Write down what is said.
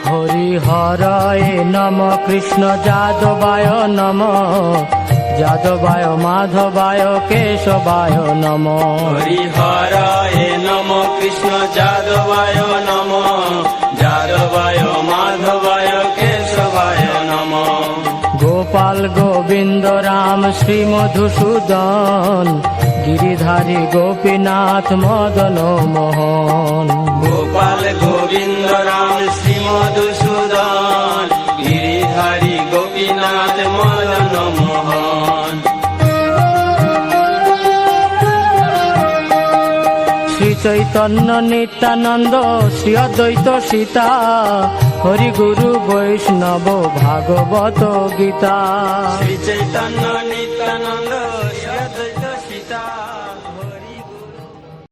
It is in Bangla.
হরিহরায় নম কৃষ্ণ যাদবায় নম যাদবায় মাধবায় কেশবায় নম হরিহরায় নম কৃষ্ণ যাদবায় নম যাদবায় মাধবায় কেশবায় নম গোপাল গোবিন্দ রাম শ্রী মধুসূদন গিরিধারী গোপীনাথ মদন মোহন গোপাল গোবিন্দ রাম শ্রী মধুসূদন গিরিধারী গোপীনাথ মদন মোহন শ্রী চৈতন্য নিত্যানন্দ শ্রী অদ্বৈত সীতা হরি গুরু বৈষ্ণব ভাগবত গীতা শ্রী চৈতন্য নিত্যানন্দ